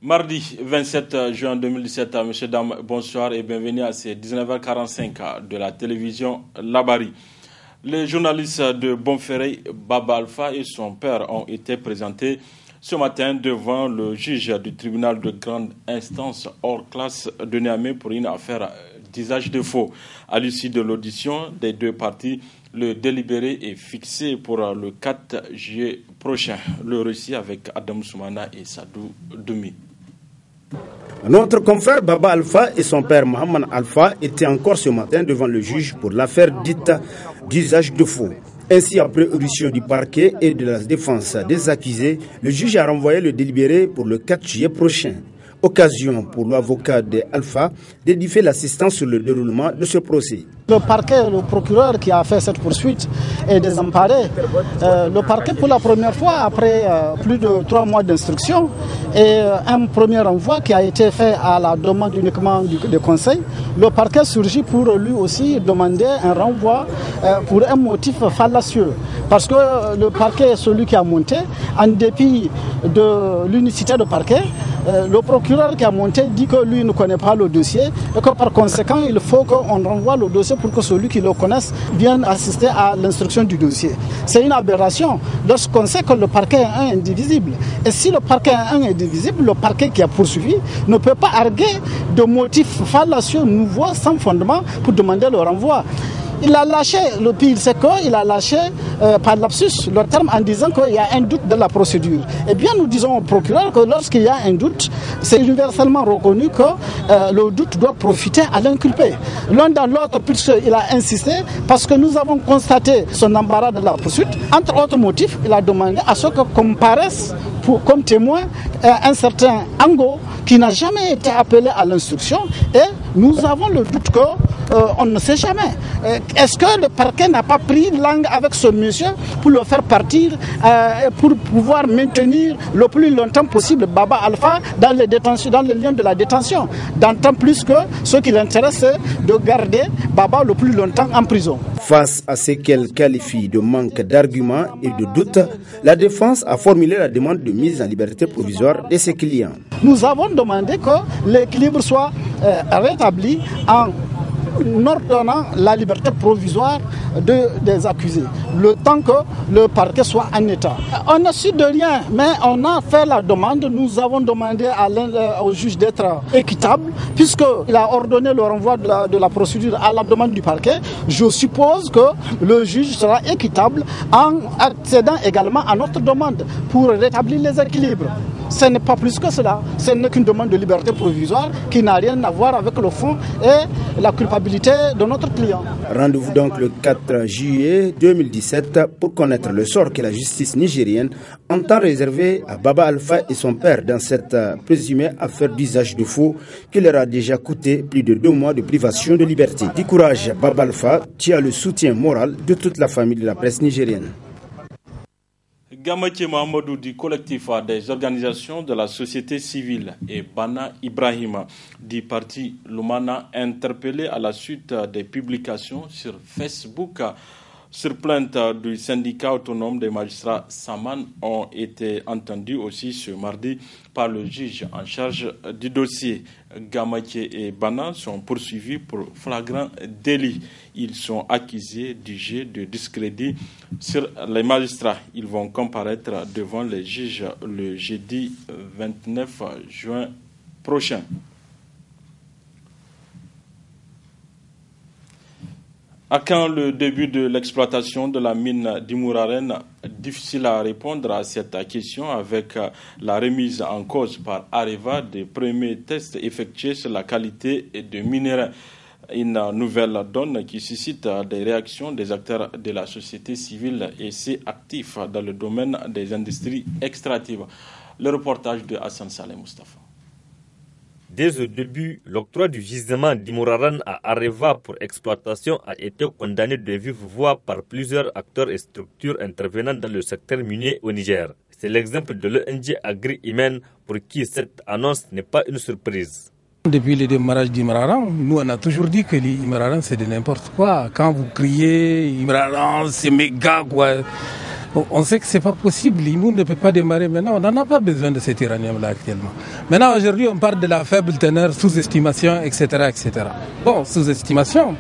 Mardi 27 juin 2017, messieurs, dames, bonsoir et bienvenue à ces 19h45 de la télévision Labari. Les journalistes de Bonferré, Baba Alpha et son père ont été présentés ce matin devant le juge du tribunal de grande instance hors classe de Niamey pour une affaire d'usage de faux. À l'issue de l'audition des deux parties, le délibéré est fixé pour le 4 juillet prochain. Le récit avec Adam Soumana et Sadou Doumi. Notre confrère Baba Alpha et son père Mohamed Alpha étaient encore ce matin devant le juge pour l'affaire dite d'usage de faux. Ainsi, après audition du parquet et de la défense des accusés, le juge a renvoyé le délibéré pour le 4 juillet prochain. Occasion pour l'avocat de Alpha d'édifier l'assistance sur le déroulement de ce procès. Le parquet, le procureur qui a fait cette poursuite est désemparé. Le parquet, pour la première fois, après plus de 3 mois d'instruction, et un premier renvoi qui a été fait à la demande uniquement du conseil, le parquet surgit pour lui aussi demander un renvoi pour un motif fallacieux. Parce que le parquet est celui qui a monté, en dépit de l'unicité du parquet, le procureur qui a monté dit que lui ne connaît pas le dossier et que par conséquent il faut qu'on renvoie le dossier pour que celui qui le connaisse vienne assister à l'instruction du dossier. C'est une aberration lorsqu'on sait que le parquet est indivisible. Et si le parquet est indivisible, le parquet qui a poursuivi ne peut pas arguer de motifs fallacieux nouveaux sans fondement pour demander le renvoi. Il a lâché, le pire c'est qu'il a lâché par lapsus le terme en disant qu'il y a un doute de la procédure. Eh bien nous disons au procureur que lorsqu'il y a un doute, c'est universellement reconnu que le doute doit profiter à l'inculpé. L'un dans l'autre, puisqu'il a insisté, parce que nous avons constaté son embarras de la poursuite. Entre autres motifs, il a demandé à ce que comparaisse comme témoin un certain Ango qui n'a jamais été appelé à l'instruction et nous avons le doute qu'on ne sait jamais. Est-ce que le parquet n'a pas pris langue avec ce monsieur pour le faire partir, pour pouvoir maintenir le plus longtemps possible Baba Alpha dans les détentions, dans les liens de la détention, d'autant plus que ce qui l'intéresse c'est de garder Baba le plus longtemps en prison. Face à ce qu'elle qualifie de manque d'arguments et de doutes, la défense a formulé la demande de mise en liberté provisoire de ses clients. Nous avons demandé que l'équilibre soit rétabli en ordonnant la liberté provisoire des accusés, le temps que le parquet soit en état. On n'a su de rien, mais on a fait la demande. Nous avons demandé au juge d'être équitable, puisqu'il a ordonné le renvoi de la procédure à la demande du parquet. Je suppose que le juge sera équitable en accédant également à notre demande pour rétablir les équilibres. Ce n'est pas plus que cela. Ce n'est qu'une demande de liberté provisoire qui n'a rien à voir avec le fond et la culpabilité de notre client. Rendez-vous donc le 4 juillet 2017 pour connaître le sort que la justice nigérienne entend réserver à Baba Alpha et son père dans cette présumée affaire d'usage de faux qui leur a déjà coûté plus de 2 mois de privation de liberté. Du courage, Baba Alpha, tu as le soutien moral de toute la famille de la presse nigérienne. Gamache Mohamedou du collectif des organisations de la société civile et Bana Ibrahima du parti Lumana interpellé à la suite des publications sur Facebook sur plainte du syndicat autonome des magistrats Saman ont été entendus aussi ce mardi par le juge en charge du dossier. Gamache et Bana sont poursuivis pour flagrant délit. Ils sont accusés du jet de discrédit sur les magistrats. Ils vont comparaître devant les juges le jeudi 29 juin prochain. À quand le début de l'exploitation de la mine d'Imouraren? Difficile à répondre à cette question avec la remise en cause par Areva des premiers tests effectués sur la qualité de minerais. Une nouvelle donne qui suscite des réactions des acteurs de la société civile et c'est actif dans le domaine des industries extractives. Le reportage de Hassan Saleh Mustafa. Dès le début, l'octroi du gisement d'Imouraren à Areva pour exploitation a été condamné de vive voix par plusieurs acteurs et structures intervenant dans le secteur minier au Niger. C'est l'exemple de l'ONG Agri-Imen pour qui cette annonce n'est pas une surprise. Depuis le démarrage d'Imararan, nous on a toujours dit que l'Imararan c'est de n'importe quoi. Quand vous criez Imararan c'est méga quoi. On sait que c'est pas possible, l'IMU ne peut pas démarrer maintenant, on n'en a pas besoin de cet uranium-là actuellement. Maintenant, aujourd'hui, on parle de la faible teneur, sous-estimation, etc., etc. Bon, sous-estimation,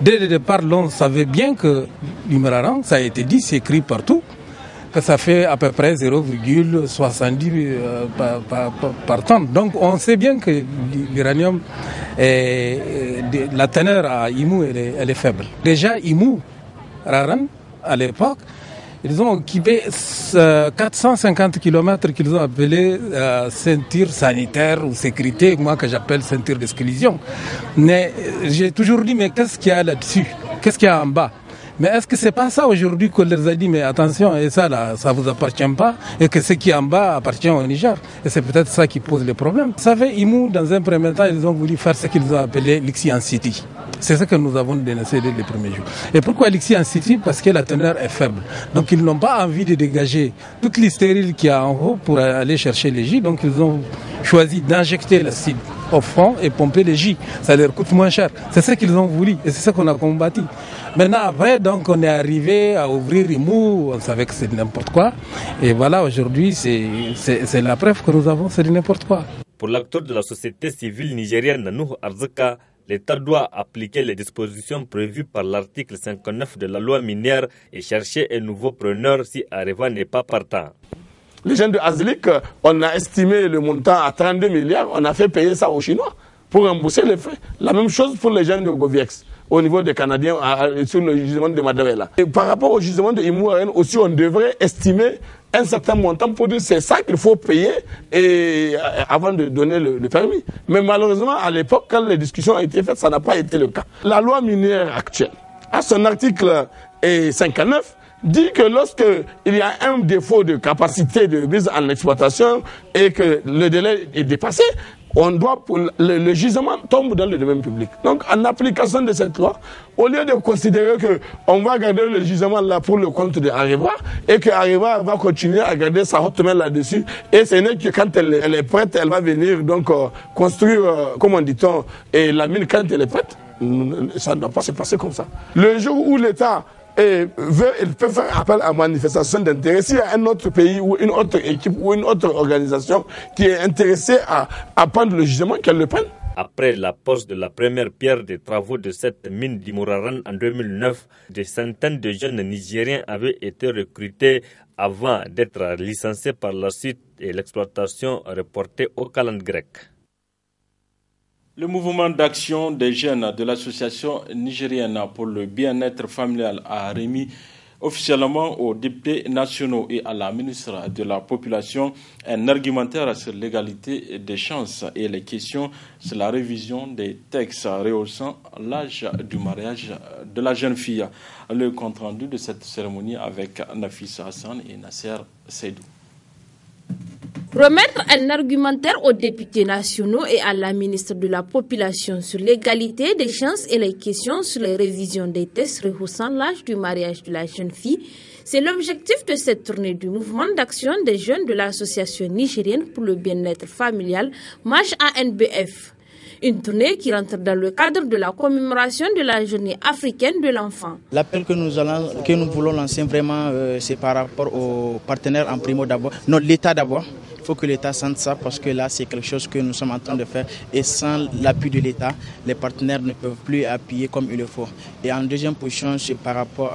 dès le départ, on savait bien que l'Imraran, ça a été dit, c'est écrit partout, que ça fait à peu près 0,70 par tonne. Donc on sait bien que l'uranium, la teneur à IMU, elle est faible. Déjà, IMU, Raran, à l'époque, ils ont occupé 450 km qu'ils ont appelé ceinture sanitaire ou sécurité, moi que j'appelle ceinture d'exclusion. Mais j'ai toujours dit, mais qu'est-ce qu'il y a là-dessus? Qu'est-ce qu'il y a en bas? Mais est-ce que c'est pas ça aujourd'hui qu'on leur a dit, mais attention, et ça là, ça vous appartient pas, et que ce qui est en bas appartient au Niger? Et c'est peut-être ça qui pose le problème. Vous savez, IMU, dans un premier temps, ils ont voulu faire ce qu'ils ont appelé l'Ixian City. C'est ce que nous avons dénoncé dès les premiers jours. Et pourquoi l'Ixian City? Parce que la teneur est faible. Donc ils n'ont pas envie de dégager toute l'hystérile qu'il y a en haut pour aller chercher les J. Donc ils ont choisi d'injecter l'acide au fond et pomper les J. Ça leur coûte moins cher. C'est ce qu'ils ont voulu et c'est ce qu'on a combattu. Maintenant, après, donc, on est arrivé à ouvrir IMU, on savait que c'est n'importe quoi. Et voilà, aujourd'hui, c'est la preuve que nous avons, c'est n'importe quoi. Pour l'acteur de la société civile nigérienne Nuhu Arzika, l'État doit appliquer les dispositions prévues par l'article 59 de la loi minière et chercher un nouveau preneur si Areva n'est pas partant. Les gens de Azlik, on a estimé le montant à 32 milliards, on a fait payer ça aux Chinois pour rembourser les frais. La même chose pour les gens de Goviex, au niveau des Canadiens, sur le gisement de Madawela. Et par rapport au gisement de Imouaren aussi, on devrait estimer un certain montant pour dire c'est ça qu'il faut payer avant de donner le permis. Mais malheureusement, à l'époque, quand les discussions ont été faites, ça n'a pas été le cas. La loi minière actuelle, à son article 59, dit que lorsque il y a un défaut de capacité de mise en exploitation et que le délai est dépassé, on doit, le gisement tombe dans le domaine public. Donc, en application de cette loi, au lieu de considérer que on va garder le gisement là pour le compte de Areva et que Areva va continuer à garder sa haute main là-dessus, et ce n'est que quand elle est prête, elle va venir donc construire, comment dit-on, et la mine quand elle est prête, ça ne doit pas se passer comme ça. Le jour où l'État il peut faire appel à manifestation d'intérêt. S'il y a un autre pays ou une autre équipe ou une autre organisation qui est intéressée à prendre le jugement, qu'elle le prenne. Après la pose de la première pierre des travaux de cette mine d'Imouraran en 2009, des centaines de jeunes Nigériens avaient été recrutés avant d'être licenciés par la suite et l'exploitation reportée au calendrier grec. Le mouvement d'action des jeunes de l'association nigérienne pour le bien-être familial a remis officiellement aux députés nationaux et à la ministre de la Population un argumentaire sur l'égalité des chances et les questions sur la révision des textes rehaussant l'âge du mariage de la jeune fille. Le compte-rendu de cette cérémonie avec Nafisa Hassan et Nasser Seydou. Remettre un argumentaire aux députés nationaux et à la ministre de la Population sur l'égalité des chances et les questions sur les révisions des tests rehaussant l'âge du mariage de la jeune fille, c'est l'objectif de cette tournée du mouvement d'action des jeunes de l'association nigérienne pour le bien-être familial, MAJ-ANBF. Une tournée qui rentre dans le cadre de la commémoration de la journée africaine de l'enfant. L'appel que nous voulons lancer vraiment, c'est par rapport aux partenaires en primo d'abord. Non, l'État d'abord. Il faut que l'État sente ça parce que là, c'est quelque chose que nous sommes en train de faire. Et sans l'appui de l'État, les partenaires ne peuvent plus appuyer comme il le faut. Et en deuxième position, c'est par rapport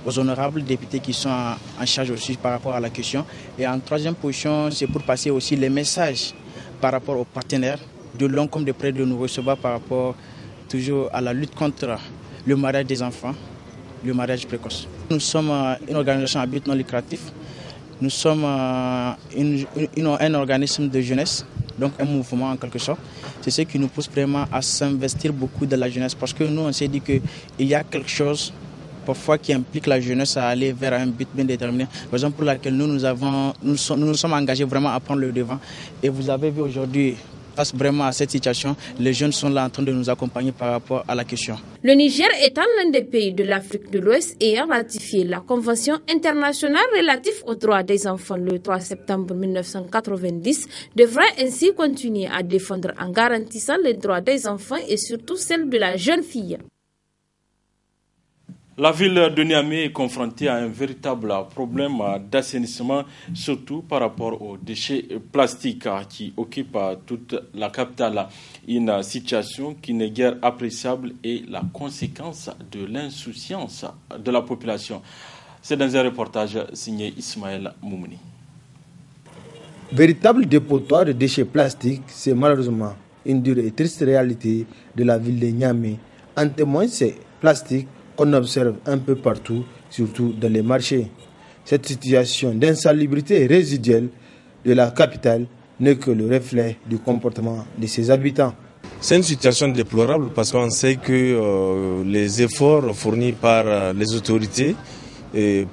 aux honorables députés qui sont en charge aussi par rapport à la question. Et en troisième position, c'est pour passer aussi les messages par rapport aux partenaires, de long comme de près, de nous recevoir par rapport toujours à la lutte contre le mariage des enfants, le mariage précoce. Nous sommes une organisation à but non lucratif. Nous sommes un organisme de jeunesse, donc un mouvement en quelque sorte. C'est ce qui nous pousse vraiment à s'investir beaucoup dans la jeunesse parce que nous, on s'est dit qu'il y a quelque chose parfois qui implique la jeunesse à aller vers un but bien déterminé. Raison pour laquelle nous nous sommes engagés vraiment à prendre le devant. Et vous avez vu aujourd'hui, face vraiment à cette situation, les jeunes sont là en train de nous accompagner par rapport à la question. Le Niger étant l'un des pays de l'Afrique de l'Ouest ayant ratifié la Convention internationale relative aux droits des enfants le 3 septembre 1990, devrait ainsi continuer à défendre en garantissant les droits des enfants et surtout celles de la jeune fille. La ville de Niamey est confrontée à un véritable problème d'assainissement, surtout par rapport aux déchets plastiques qui occupent toute la capitale. Une situation qui n'est guère appréciable et la conséquence de l'insouciance de la population. C'est dans un reportage signé Ismaël Moumouni. Véritable dépotoir de déchets plastiques, c'est malheureusement une dure et triste réalité de la ville de Niamey. En témoignent ces plastiques qu'on observe un peu partout, surtout dans les marchés. Cette situation d'insalubrité résiduelle de la capitale n'est que le reflet du comportement de ses habitants. C'est une situation déplorable parce qu'on sait que les efforts fournis par les autorités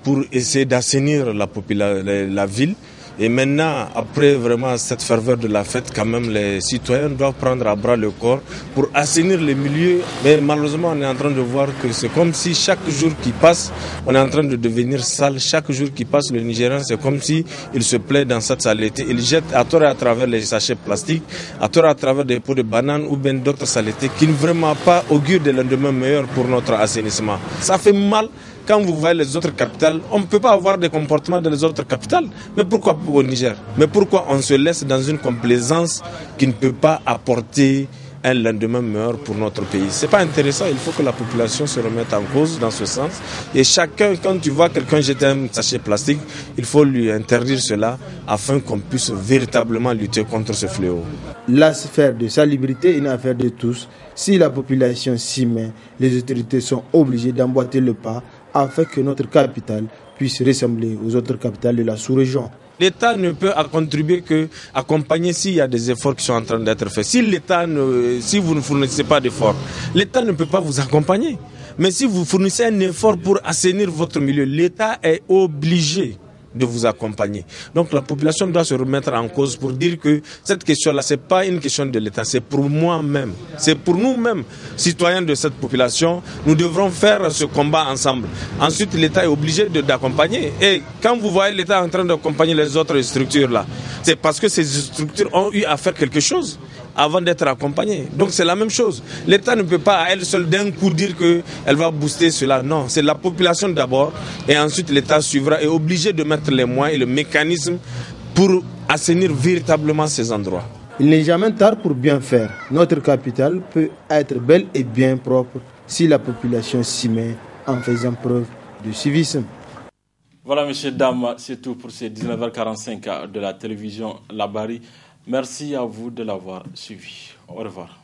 pour essayer d'assainir la ville. Et maintenant, après vraiment cette ferveur de la fête, quand même, les citoyens doivent prendre à bras le corps pour assainir les milieux. Mais malheureusement, on est en train de voir que c'est comme si chaque jour qui passe, on est en train de devenir sale. Chaque jour qui passe, le Nigérian, c'est comme si il se plaît dans cette saleté. Il jette à tort et à travers les sachets plastiques, à tort et à travers des pots de bananes ou bien d'autres saletés qui ne vraiment pas augurent de lendemain meilleur pour notre assainissement. Ça fait mal. Quand vous voyez les autres capitales, on ne peut pas avoir des comportements dans les autres capitales. Mais pourquoi au Niger? Mais pourquoi on se laisse dans une complaisance qui ne peut pas apporter un lendemain meilleur pour notre pays? C'est pas intéressant, il faut que la population se remette en cause dans ce sens. Et chacun, quand tu vois quelqu'un jeter un sachet plastique, il faut lui interdire cela afin qu'on puisse véritablement lutter contre ce fléau. La sphère de salubrité est une affaire de tous. Si la population s'y met, les autorités sont obligées d'emboîter le pas afin que notre capitale puisse ressembler aux autres capitales de la sous-région. L'État ne peut contribuer qu'accompagner s'il y a des efforts qui sont en train d'être faits. Si vous ne fournissez pas d'efforts, l'État ne peut pas vous accompagner. Mais si vous fournissez un effort pour assainir votre milieu, l'État est obligé de vous accompagner. Donc la population doit se remettre en cause pour dire que cette question-là, ce n'est pas une question de l'État, c'est pour moi-même. C'est pour nous-mêmes, citoyens de cette population, nous devrons faire ce combat ensemble. Ensuite, l'État est obligé d'accompagner. Et quand vous voyez l'État en train d'accompagner les autres structures-là, c'est parce que ces structures ont eu à faire quelque chose avant d'être accompagnée. Donc c'est la même chose. L'État ne peut pas à elle seule d'un coup dire qu'elle va booster cela. Non, c'est la population d'abord et ensuite l'État suivra et est obligé de mettre les moyens et le mécanisme pour assainir véritablement ces endroits. Il n'est jamais tard pour bien faire. Notre capitale peut être belle et bien propre si la population s'y met en faisant preuve de civisme. Voilà, messieurs, dames, c'est tout pour ces 19h45 de la télévision Labari. Merci à vous de l'avoir suivi. Au revoir.